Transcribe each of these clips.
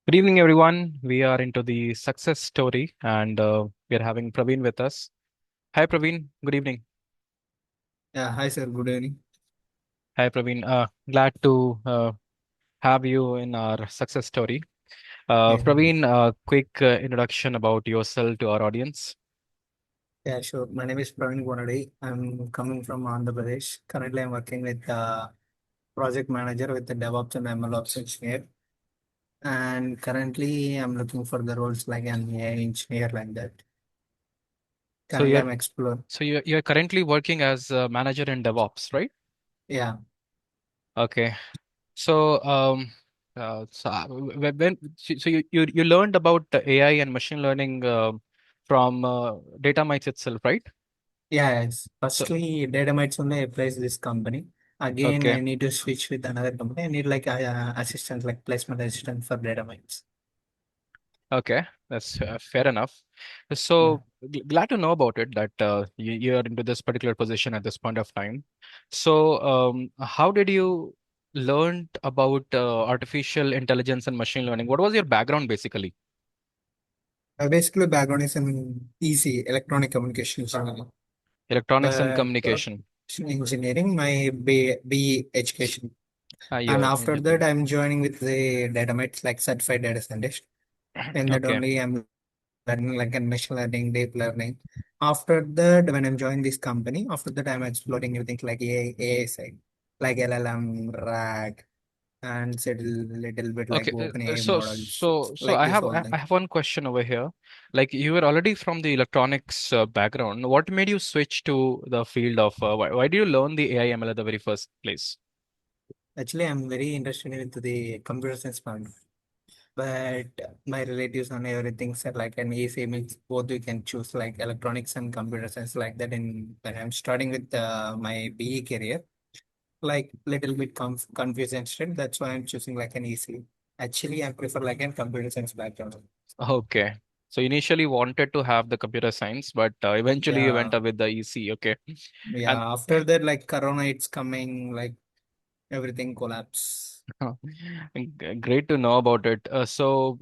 Good evening, everyone. We are into the success story, and we are having Praveen with us. Hi, Praveen. Good evening. Yeah, hi sir, good evening. Hi, Praveen. Glad to have you in our success story. Yeah, Praveen, quick introduction about yourself to our audience. yeah, sure. My name is Praveen Bonadi. I'm coming from Andhra Pradesh. Currently, I'm working with project manager with the DevOps and ML Ops engineer. And currently, I'm looking for the roles like an AI engineer like that. So Currently, you're I'm exploring. so you're currently working as a manager in DevOps, right? Yeah, Okay. So you learned about the AI and machine learning from DataMites itself, right? yeah. It's So firstly, DataMites only applies this company. Again, okay. I need to switch with another company. I need like assistant, like placement assistant for DataMites. Okay, that's fair enough. Yeah. So glad to know about it that you're into this particular position at this point of time. So how did you learn about artificial intelligence and machine learning? What was your background basically? Basically, background is in EC, electronic communication engineering. Electronics and But communication. engineering, my B education. And You're after that, engineering. I'm joining with the DataMites, like certified data scientist. And that Okay. only I'm learning like a machine learning, deep learning. After that, when I'm joining this company, after that, I'm exploring everything like AI side, like LLM, RAG, and said a little bit like Okay. OpenAI So models, so so like I this have whole I thing. I have one question over here. Like you were already from the electronics background. What made you switch to the field of why did you learn the AI ML at the very first place? Actually, I'm very interested in the computer science part. But my relatives and everything said like an easy means both you can choose like electronics and computer science like that. In when I'm starting with my BE career, like little bit confused instead. That's why I'm choosing like an easy. Actually, I prefer like a computer science background. Okay. So initially wanted to have the computer science, but eventually you went Yeah, up with the EC. Okay. And yeah. After that, like Corona, it's coming, like everything collapse. great to know about it. So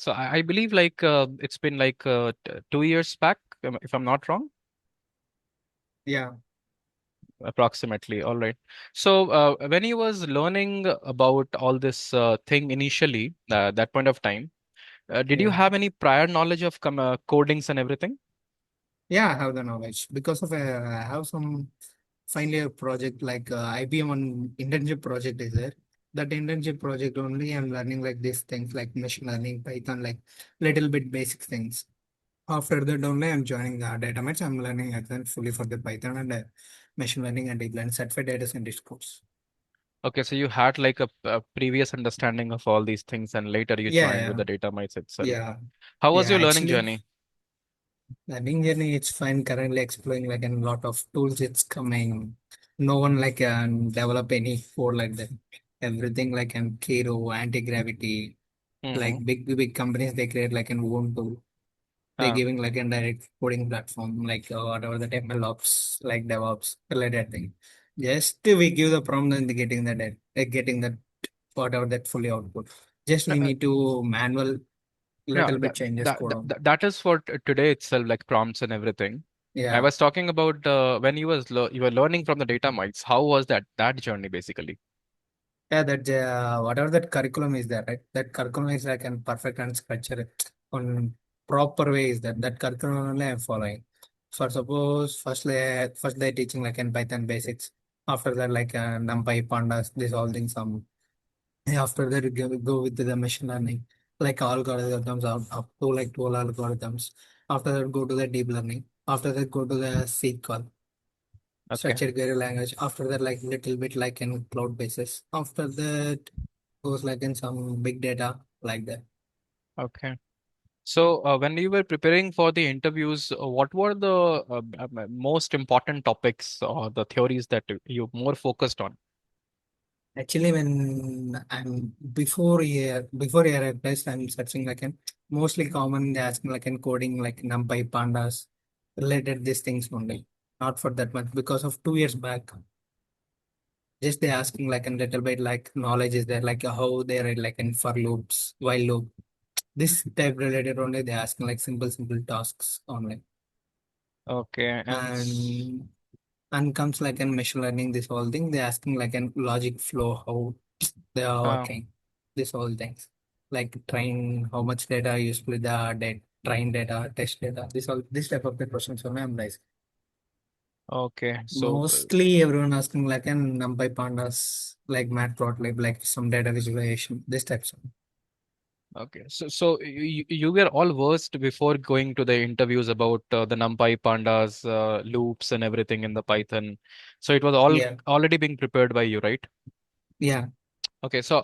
I believe like it's been like 2 years back, if I'm not wrong, Yeah, approximately. All right. So when you was learning about all this thing initially, that point of time, did you yeah. have any prior knowledge of codings and everything? Yeah, I have the knowledge because of I have some final year project like IBM on internship project is there. That internship project only I'm learning like these things like machine learning, Python, like little bit basic things. After that only I'm joining the DataMites. I'm learning again fully for the Python and machine learning and deep learning certified data scientist course. Okay, so you had like a previous understanding of all these things, and later you Yeah, joined with yeah, the data mites itself. yeah, How was yeah. your learning Actually, journey? learning journey it's fine. Currently exploring like a lot of tools. It's coming. No one like develop any for like that. Everything like an Kero, anti-gravity, Mm-hmm. like big companies they create like an own tool. They're Uh, giving like a direct coding platform, like whatever the ML ops, like DevOps, related thing. Just we give the prompt and getting the getting that whatever that fully output. Just uh, we uh, need to manual yeah, little bit changes code on. that is for today itself, like prompts and everything. I Yeah. was talking about when you were learning from the data mites. How was that journey basically? Yeah, that whatever that curriculum is there, right? That curriculum is like an perfect and structure on proper way is that curriculum only I'm following. For suppose first they're teaching like in Python basics. After that like NumPy, Pandas, this all things after that you go with the machine learning like algorithms up to like 12 algorithms. After that go to the deep learning. After that go to the SQL Okay, structured query language. After that, like little bit like in cloud basis. After that, goes like in some big data like that. okay. So when you were preparing for the interviews, what were the most important topics or the theories that you more focused on? Actually, when I'm before year I placed, I'm searching like an mostly common they ask me like in coding like NumPy, Pandas related these things only. Not for that much because of 2 years back. Just they asking like a little bit like knowledge is there, like how they write like in for loops, while loop. This type related only they asking like simple tasks only. Okay, And comes like in machine learning, this whole thing, they asking like in logic flow, how they are uh, working, this whole things. Like train, how much data you split the data, train data, test data, this type of the questions only I'm like. okay. So Mostly everyone asking like an NumPy pandas, like matplotlib, like some data visualization, this types of. okay, so you were all versed before going to the interviews about the NumPy, pandas, loops, and everything in the Python. So it was all Yeah, already being prepared by you, right? yeah. Okay, so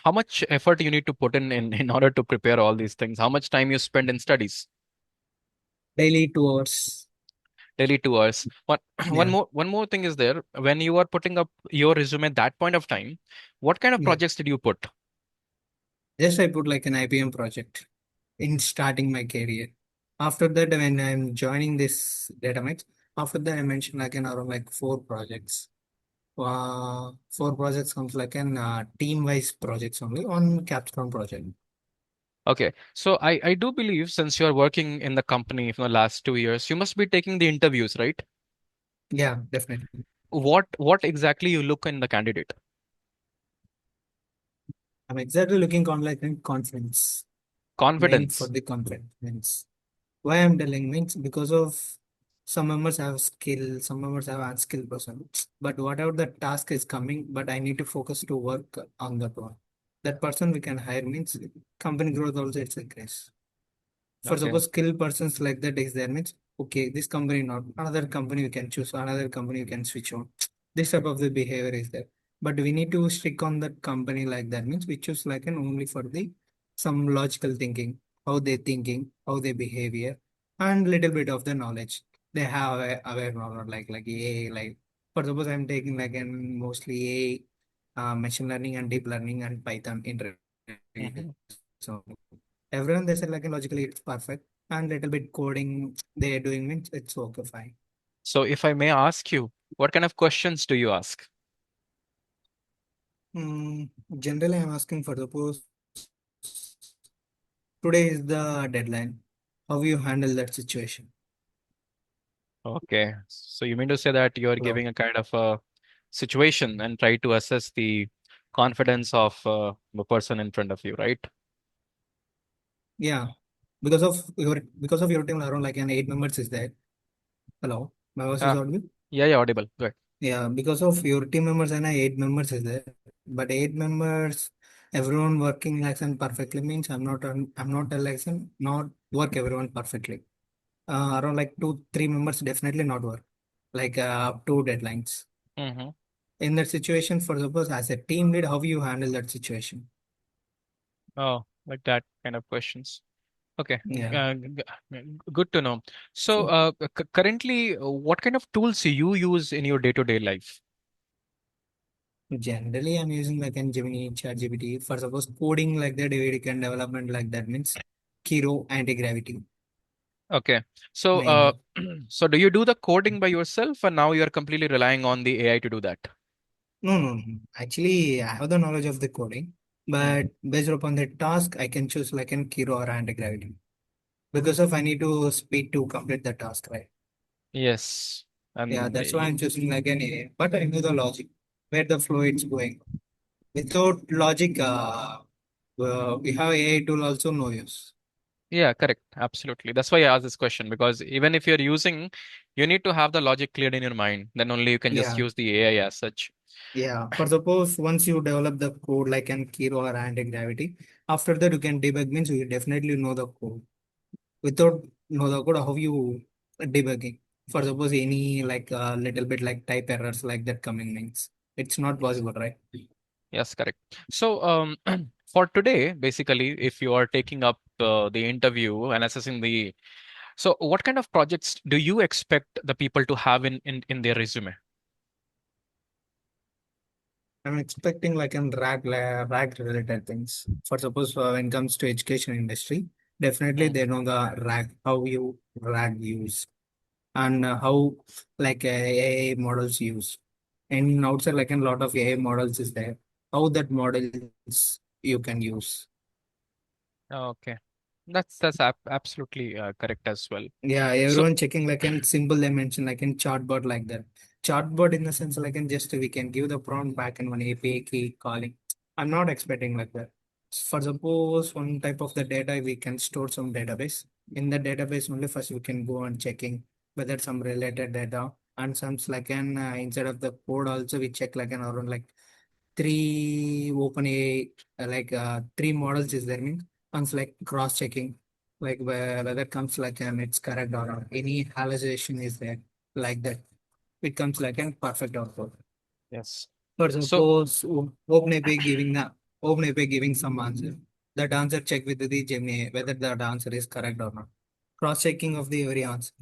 how much effort you need to put in order to prepare all these things? How much time you spend in studies? Daily 2 hours. Daily 2 hours. One Yeah, one more thing is there. When you are putting up your resume at that point of time, what kind of yeah. projects did you put? Just I put like an IBM project in starting my career. After that, when I'm joining this DataMites, after that I mentioned like an around like 4 projects. 4 projects comes like an team-wise projects only on capstone project. Okay, so I do believe since you are working in the company for the last 2 years, you must be taking the interviews, right? Yeah, definitely. What exactly you look in the candidate? I'm exactly looking on like in confidence. Main for Confidence. the confidence. Why I'm telling means because of some members have skill, some members have unskilled person. But whatever the task is coming, but I need to focus to work on that one. That person we can hire means company growth also it's increase. For Okay. suppose skilled persons like that is there means okay, this company not another company we can choose, another company we can switch on. This type of the behavior is there. But we need to stick on that company like that means we choose like an only for the some logical thinking, how they thinking, how they behavior, and little bit of the knowledge. They have aware knowledge like AI, like for suppose I'm taking like an mostly AI, machine learning and deep learning and Python in Mhm. so everyone they said like logically it's perfect and little bit coding they're doing means it's okay fine. So if I may ask you, what kind of questions do you ask? Mm, Generally, I'm asking for suppose today is the deadline. How you handle that situation? Okay, so you mean to say that you're Hello. giving a kind of a situation and try to assess the confidence of the person in front of you, right? Yeah, because of your team around like an 8 members is there. Hello, my voice is Ah, audible. yeah, yeah, audible. Good. Yeah, because of your team members and 8 members is there. But 8 members, everyone working like and perfectly means I'm not a lesson not work everyone perfectly. Around like 2 3 members definitely not work like up to deadlines. Mm-hmm. In that situation, for suppose as a team lead, how you handle that situation? Oh, like that kind of questions. Okay, Yeah. good to know. So, So currently, what kind of tools you use in your day-to-day life? generally, I'm using like an Gemini, ChatGPT for suppose coding like that, we can development like that means Kiro anti-gravity Okay, so mainly. so do you do the coding by yourself, and now you are completely relying on the AI to do that? No, no, no. Actually, I have the knowledge of the coding, Hmm. but based upon the task, I can choose like an Kiro or anti-gravity because of I need to speed to complete the task, right? Yes, Yeah, and that's why I'm choosing like an AI. But I know the logic, where the flow it's going. Without logic, we have AI tool also no use. yeah, correct, absolutely. That's why I asked this question because even if you're using, you need to have the logic cleared in your mind. Then only you can just Yeah, use the AI as such. yeah. For suppose once you develop the code like an Kiro or anti-gravity, after that you can debug means you definitely know the code. Without know the code, how you debugging? For suppose any like little bit like type errors like that coming means it's not possible, right? Yes, correct. So, for today, basically, if you are taking up the interview and assessing the, so what kind of projects do you expect the people to have in their resume? I'm expecting like an rag related things. For suppose when it comes to education industry, definitely Hmm. they know the rag, how you rag use and how like AI models use. And outside like a lot of AI models is there. How that models you can use. Okay, that's absolutely correct as well. Yeah, So everyone checking like in simple dimension, like in chatbot like that. Chatbot in the sense like in just we can give the prompt back in one API key calling. I'm not expecting like that. For suppose one type of the data we can store some database. In the database only first we can go and checking whether some related data and some like an inside of the code also we check like an around like three open AI three models is there means once like cross checking like whether comes like and it's correct or not. Any hallucination is there like that. It comes like a perfect output. yes. For So suppose OpenAPI giving some answer. That answer check with the Gemini whether that answer is correct or not. Cross checking of the every answer.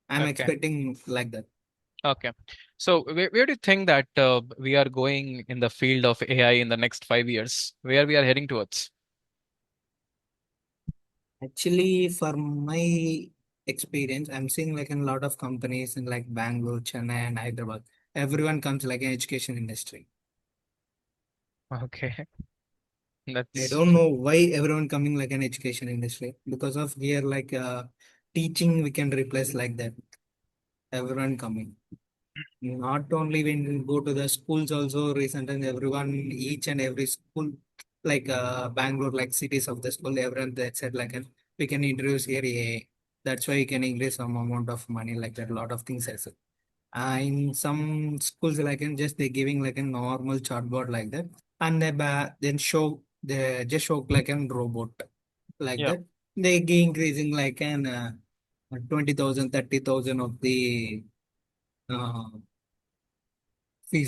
I'm okay, expecting like that. okay. So where do you think that we are going in the field of AI in the next 5 years? Where we are heading towards? Actually, for my experience, I'm seeing like in a lot of companies in like Bangalore, Chennai, and Hyderabad. Everyone comes like an education industry. Okay, I that's don't know why everyone coming like an education industry because of here like teaching we can replace like that. Everyone coming. Not only when you go to the schools also recent and everyone each and every school like Bangalore like cities of the school everyone that said like we can introduce here AI. That's why you can increase some amount of money like that. A lot of things as well. In some schools like in just they giving like a normal chatbot like that and then show they just show like a robot like yeah. that. They increasing like an 20,000 30,000 of the uh,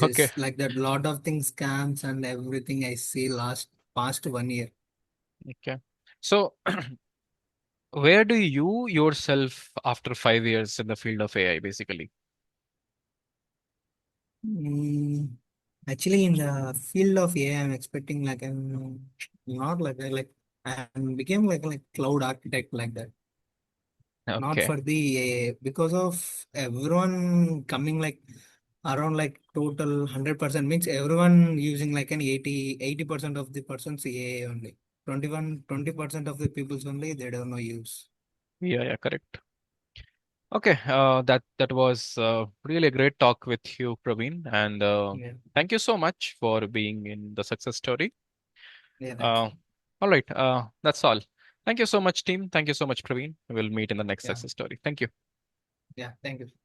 Okay, fees like that. Lot of things scams and everything I see last past 1 year. okay. So where do you yourself after 5 years in the field of AI, basically? Mm, actually, in the field of AI, I'm expecting like I'm not like like I'm became like cloud architect like that. Not Okay. for the AI because of everyone coming like around like total 100% means everyone using like an 80% of the persons AI only. 20% of the people's only they don't know use. Yeah, yeah, correct. Okay, that was really a great talk with you, Praveen, and Yeah, thank you so much for being in the success story. yeah, thank Uh, you. all right, that's all. Thank you so much, team. Thank you so much, Praveen. We'll meet in the next Yeah, success story. Thank you. yeah, thank you.